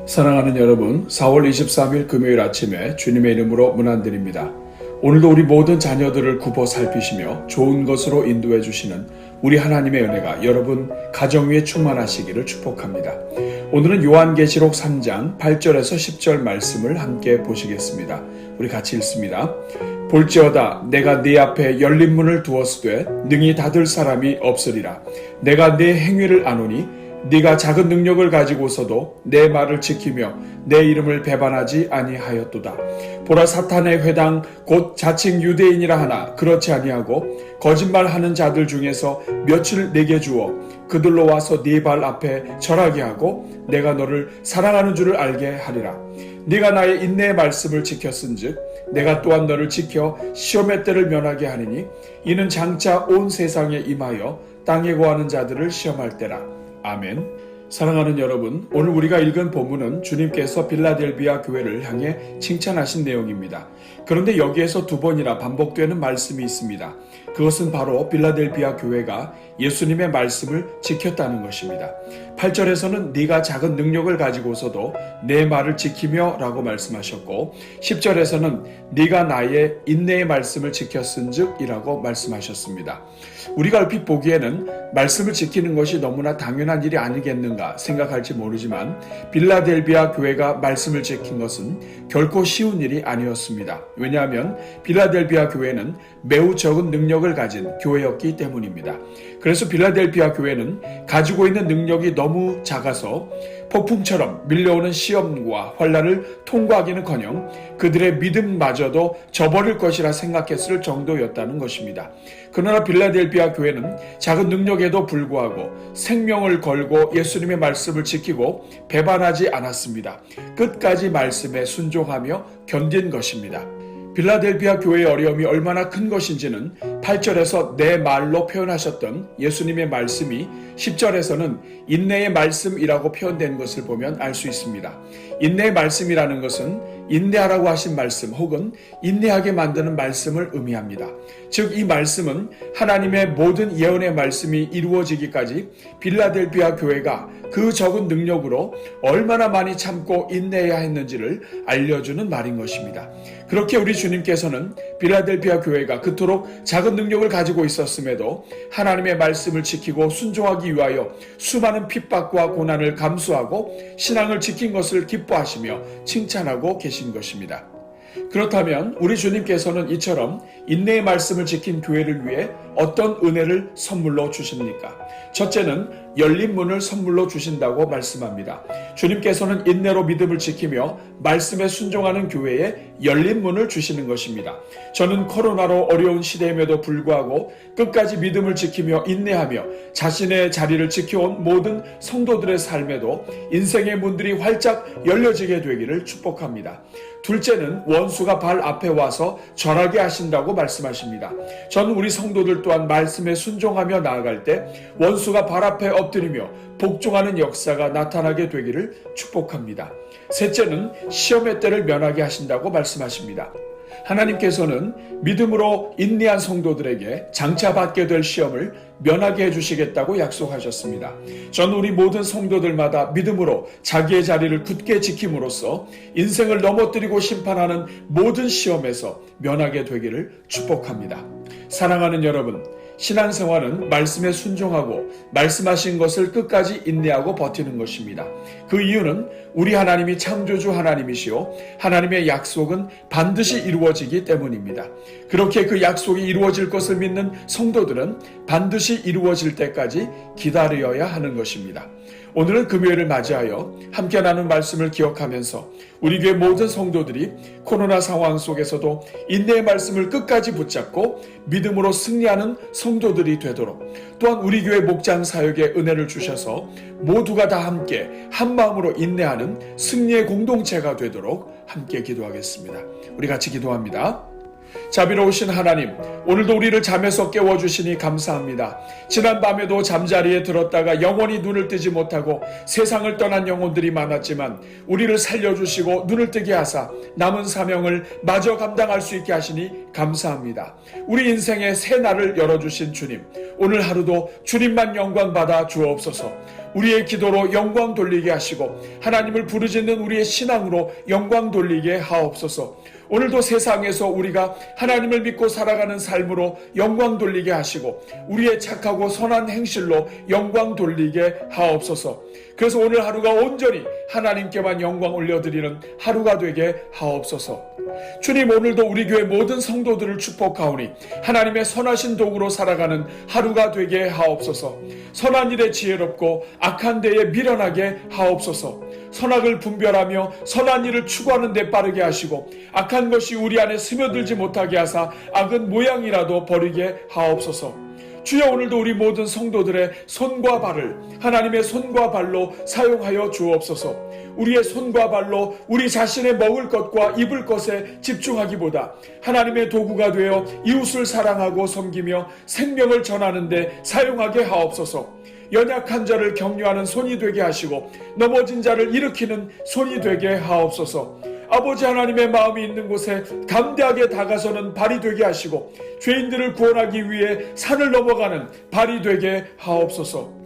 사랑하는 여러분, 4월 23일 금요일 아침에 주님의 이름으로 문안드립니다. 오늘도 우리 모든 자녀들을 굽어 살피시며 좋은 것으로 인도해 주시는 우리 하나님의 은혜가 여러분 가정 위에 충만하시기를 축복합니다. 오늘은 요한계시록 3장 8절에서 10절 말씀을 함께 보시겠습니다. 우리 같이 읽습니다. 볼지어다 내가 네 앞에 열린 문을 두었으되 능히 닫을 사람이 없으리라. 내가 네 행위를 아노니 네가 작은 능력을 가지고서도 내 말을 지키며 내 이름을 배반하지 아니하였도다. 보라, 사탄의 회당 곧 자칭 유대인이라 하나 그렇지 아니하고 거짓말하는 자들 중에서 며칠 내게 주어 그들로 와서 네 발 앞에 절하게 하고 내가 너를 사랑하는 줄을 알게 하리라. 네가 나의 인내의 말씀을 지켰은즉 내가 또한 너를 지켜 시험의 때를 면하게 하리니 이는 장차 온 세상에 임하여 땅에 거하는 자들을 시험할 때라. 아멘. 사랑하는 여러분, 오늘 우리가 읽은 본문은 주님께서 빌라델비아 교회를 향해 칭찬하신 내용입니다. 그런데 여기에서 두 번이나 반복되는 말씀이 있습니다. 그것은 바로 빌라델비아 교회가 예수님의 말씀을 지켰다는 것입니다. 8절에서는 네가 작은 능력을 가지고서도 내 말을 지키며 라고 말씀하셨고 10절에서는 네가 나의 인내의 말씀을 지켰은즉 이라고 말씀하셨습니다. 우리가 얼핏 보기에는 말씀을 지키는 것이 너무나 당연한 일이 아니겠는가 생각할지 모르지만 빌라델비아 교회가 말씀을 지킨 것은 결코 쉬운 일이 아니었습니다. 왜냐하면 빌라델비아 교회는 매우 적은 능력을 가진 교회였기 때문입니다. 그래서 빌라델비아 교회는 가지고 있는 능력이 너무 작아서 폭풍처럼 밀려오는 시험과 환난을 통과하기는커녕 그들의 믿음마저도 저버릴 것이라 생각했을 정도였다는 것입니다. 그러나 빌라델비아 교회는 작은 능력에도 불구하고 생명을 걸고 예수님의 말씀을 지키고 배반하지 않았습니다. 끝까지 말씀에 순종하며 견딘 것입니다. 빌라델비아 교회의 어려움이 얼마나 큰 것인지는 8절에서 내 말로 표현하셨던 예수님의 말씀이 10절에서는 인내의 말씀이라고 표현된 것을 보면 알 수 있습니다. 인내의 말씀이라는 것은 인내하라고 하신 말씀 혹은 인내하게 만드는 말씀을 의미합니다. 즉 이 말씀은 하나님의 모든 예언의 말씀이 이루어지기까지 빌라델비아 교회가 그 적은 능력으로 얼마나 많이 참고 인내해야 했는지를 알려주는 말인 것입니다. 그렇게 우리 주님께서는 빌라델비아 교회가 그토록 작은 능력을 가지고 있었음에도 하나님의 말씀을 지키고 순종하기 위하여 수많은 핍박과 고난을 감수하고 신앙을 지킨 것을 기뻐하시며 칭찬하고 계신 것입니다. 그렇다면 우리 주님께서는 이처럼 인내의 말씀을 지킨 교회를 위해 어떤 은혜를 선물로 주십니까? 첫째는 열린 문을 선물로 주신다고 말씀합니다. 주님께서는 인내로 믿음을 지키며 말씀에 순종하는 교회에 열린 문을 주시는 것입니다. 저는 코로나로 어려운 시대임에도 불구하고 끝까지 믿음을 지키며 인내하며 자신의 자리를 지켜온 모든 성도들의 삶에도 인생의 문들이 활짝 열려지게 되기를 축복합니다. 둘째는 원수가 발 앞에 와서 절하게 하신다고 말씀하십니다. 저는 우리 성도들 또한 말씀에 순종하며 나아갈 때 원수가 발 앞에 엎드리며 복종하는 역사가 나타나게 되기를 축복합니다. 셋째는 시험의 때를 면하게 하신다고 말씀하십니다. 하나님께서는 믿음으로 인내한 성도들에게 장차 받게 될 시험을 면하게 해주시겠다고 약속하셨습니다. 저는 우리 모든 성도들마다 믿음으로 자기의 자리를 굳게 지킴으로써 인생을 넘어뜨리고 심판하는 모든 시험에서 면하게 되기를 축복합니다. 사랑하는 여러분, 신앙생활은 말씀에 순종하고 말씀하신 것을 끝까지 인내하고 버티는 것입니다. 그 이유는 우리 하나님이 창조주 하나님이시오 하나님의 약속은 반드시 이루어지기 때문입니다. 그렇게 그 약속이 이루어질 것을 믿는 성도들은 반드시 이루어질 때까지 기다려야 하는 것입니다. 오늘은 금요일을 맞이하여 함께 나눈 말씀을 기억하면서 우리 교회 모든 성도들이 코로나 상황 속에서도 인내의 말씀을 끝까지 붙잡고 믿음으로 승리하는 성도들이 되도록, 또한 우리 교회 목장 사역에 은혜를 주셔서 모두가 다 함께 한 마음으로 인내하는 승리의 공동체가 되도록 함께 기도하겠습니다. 우리 같이 기도합니다. 자비로우신 하나님, 오늘도 우리를 잠에서 깨워주시니 감사합니다. 지난 밤에도 잠자리에 들었다가 영원히 눈을 뜨지 못하고 세상을 떠난 영혼들이 많았지만 우리를 살려주시고 눈을 뜨게 하사 남은 사명을 마저 감당할 수 있게 하시니 감사합니다. 우리 인생의 새 날을 열어주신 주님, 오늘 하루도 주님만 영광 받아 주옵소서. 우리의 기도로 영광 돌리게 하시고 하나님을 부르짖는 우리의 신앙으로 영광 돌리게 하옵소서. 오늘도 세상에서 우리가 하나님을 믿고 살아가는 삶으로 영광 돌리게 하시고 우리의 착하고 선한 행실로 영광 돌리게 하옵소서. 그래서 오늘 하루가 온전히 하나님께만 영광 올려드리는 하루가 되게 하옵소서. 주님, 오늘도 우리 교회 모든 성도들을 축복하오니 하나님의 선하신 도구로 살아가는 하루가 되게 하옵소서. 선한 일에 지혜롭고 악한 데에 미련하게 하옵소서. 선악을 분별하며 선한 일을 추구하는 데 빠르게 하시고 악한 것이 우리 안에 스며들지 못하게 하사 악은 모양이라도 버리게 하옵소서. 주여, 오늘도 우리 모든 성도들의 손과 발을 하나님의 손과 발로 사용하여 주옵소서. 우리의 손과 발로 우리 자신의 먹을 것과 입을 것에 집중하기보다 하나님의 도구가 되어 이웃을 사랑하고 섬기며 생명을 전하는 데 사용하게 하옵소서. 연약한 자를 격려하는 손이 되게 하시고 넘어진 자를 일으키는 손이 되게 하옵소서. 아버지 하나님의 마음이 있는 곳에 담대하게 다가서는 발이 되게 하시고 죄인들을 구원하기 위해 산을 넘어가는 발이 되게 하옵소서.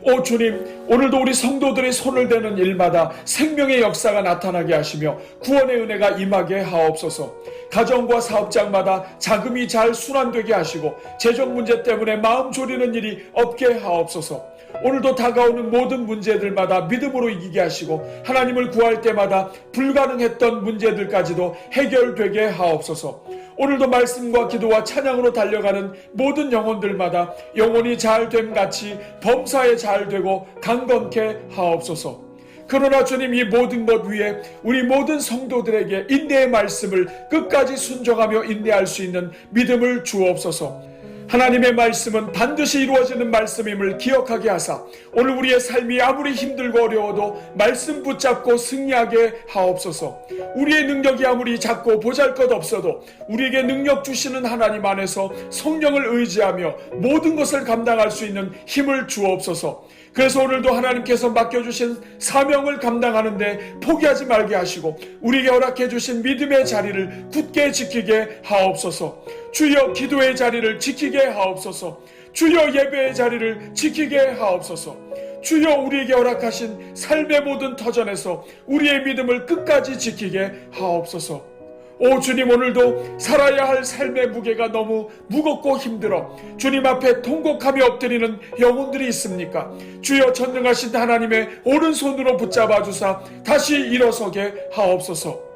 오 주님, 오늘도 우리 성도들의 손을 대는 일마다 생명의 역사가 나타나게 하시며 구원의 은혜가 임하게 하옵소서. 가정과 사업장마다 자금이 잘 순환되게 하시고 재정 문제 때문에 마음 졸이는 일이 없게 하옵소서. 오늘도 다가오는 모든 문제들마다 믿음으로 이기게 하시고 하나님을 구할 때마다 불가능했던 문제들까지도 해결되게 하옵소서. 오늘도 말씀과 기도와 찬양으로 달려가는 모든 영혼들마다 영혼이 잘됨 같이 범사에 잘되고 강건케 하옵소서. 그러나 주님, 이 모든 것 위에 우리 모든 성도들에게 인내의 말씀을 끝까지 순종하며 인내할 수 있는 믿음을 주옵소서. 하나님의 말씀은 반드시 이루어지는 말씀임을 기억하게 하사 오늘 우리의 삶이 아무리 힘들고 어려워도 말씀 붙잡고 승리하게 하옵소서. 우리의 능력이 아무리 작고 보잘것없어도 우리에게 능력 주시는 하나님 안에서 성령을 의지하며 모든 것을 감당할 수 있는 힘을 주옵소서. 그래서 오늘도 하나님께서 맡겨주신 사명을 감당하는데 포기하지 말게 하시고 우리에게 허락해 주신 믿음의 자리를 굳게 지키게 하옵소서. 주여, 기도의 자리를 지키게 하옵소서. 주여, 예배의 자리를 지키게 하옵소서. 주여, 우리에게 허락하신 삶의 모든 터전에서 우리의 믿음을 끝까지 지키게 하옵소서. 오 주님, 오늘도 살아야 할 삶의 무게가 너무 무겁고 힘들어 주님 앞에 통곡하며 엎드리는 영혼들이 있습니까? 주여, 전능하신 하나님의 오른손으로 붙잡아 주사 다시 일어서게 하옵소서.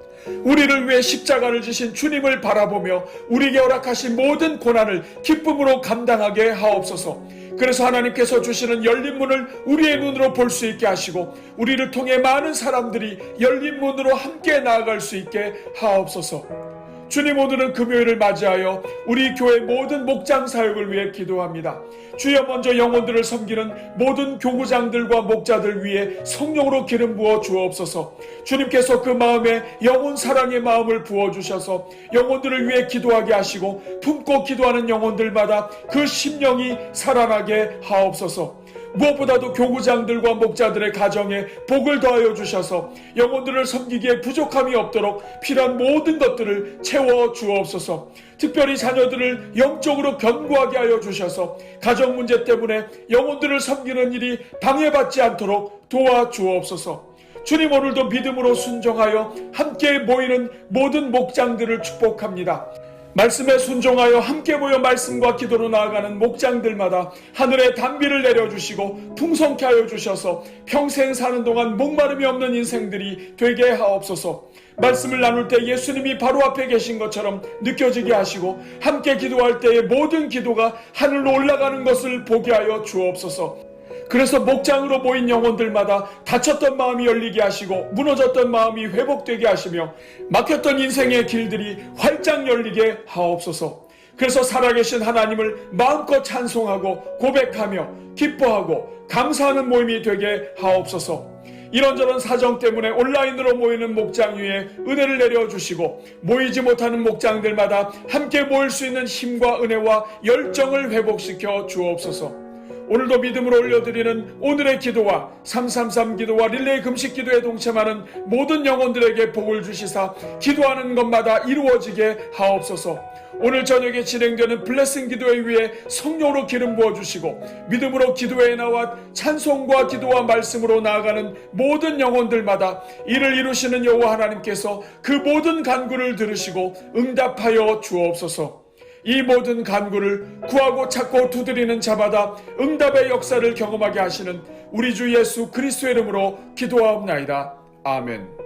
우리를 위해 십자가를 지신 주님을 바라보며 우리에게 허락하신 모든 고난을 기쁨으로 감당하게 하옵소서. 그래서 하나님께서 주시는 열린 문을 우리의 눈으로 볼 수 있게 하시고 우리를 통해 많은 사람들이 열린 문으로 함께 나아갈 수 있게 하옵소서. 주님, 오늘은 금요일을 맞이하여 우리 교회 모든 목장 사역을 위해 기도합니다. 주여, 먼저 영혼들을 섬기는 모든 교구장들과 목자들 위해 성령으로 기름 부어 주옵소서. 주님께서 그 마음에 영혼 사랑의 마음을 부어주셔서 영혼들을 위해 기도하게 하시고 품고 기도하는 영혼들마다 그 심령이 살아나게 하옵소서. 무엇보다도 교구장들과 목자들의 가정에 복을 더하여 주셔서 영혼들을 섬기기에 부족함이 없도록 필요한 모든 것들을 채워 주옵소서. 특별히 자녀들을 영적으로 견고하게 하여 주셔서 가정 문제 때문에 영혼들을 섬기는 일이 방해받지 않도록 도와주옵소서. 주님, 오늘도 믿음으로 순종하여 함께 모이는 모든 목장들을 축복합니다. 말씀에 순종하여 함께 모여 말씀과 기도로 나아가는 목장들마다 하늘의 단비를 내려주시고 풍성케 하여 주셔서 평생 사는 동안 목마름이 없는 인생들이 되게 하옵소서. 말씀을 나눌 때 예수님이 바로 앞에 계신 것처럼 느껴지게 하시고 함께 기도할 때의 모든 기도가 하늘로 올라가는 것을 보게 하여 주옵소서. 그래서 목장으로 모인 영혼들마다 다쳤던 마음이 열리게 하시고 무너졌던 마음이 회복되게 하시며 막혔던 인생의 길들이 활짝 열리게 하옵소서. 그래서 살아계신 하나님을 마음껏 찬송하고 고백하며 기뻐하고 감사하는 모임이 되게 하옵소서. 이런저런 사정 때문에 온라인으로 모이는 목장 위에 은혜를 내려주시고 모이지 못하는 목장들마다 함께 모일 수 있는 힘과 은혜와 열정을 회복시켜 주옵소서. 오늘도 믿음으로 올려드리는 오늘의 기도와 333 기도와 릴레이 금식 기도에 동참하는 모든 영혼들에게 복을 주시사 기도하는 것마다 이루어지게 하옵소서. 오늘 저녁에 진행되는 블레싱 기도회 위에 성령으로 기름 부어주시고 믿음으로 기도회에 나와 찬송과 기도와 말씀으로 나아가는 모든 영혼들마다 이를 이루시는 여호와 하나님께서 그 모든 간구를 들으시고 응답하여 주옵소서. 이 모든 간구를 구하고 찾고 두드리는 자마다 응답의 역사를 경험하게 하시는 우리 주 예수 그리스도의 이름으로 기도하옵나이다. 아멘.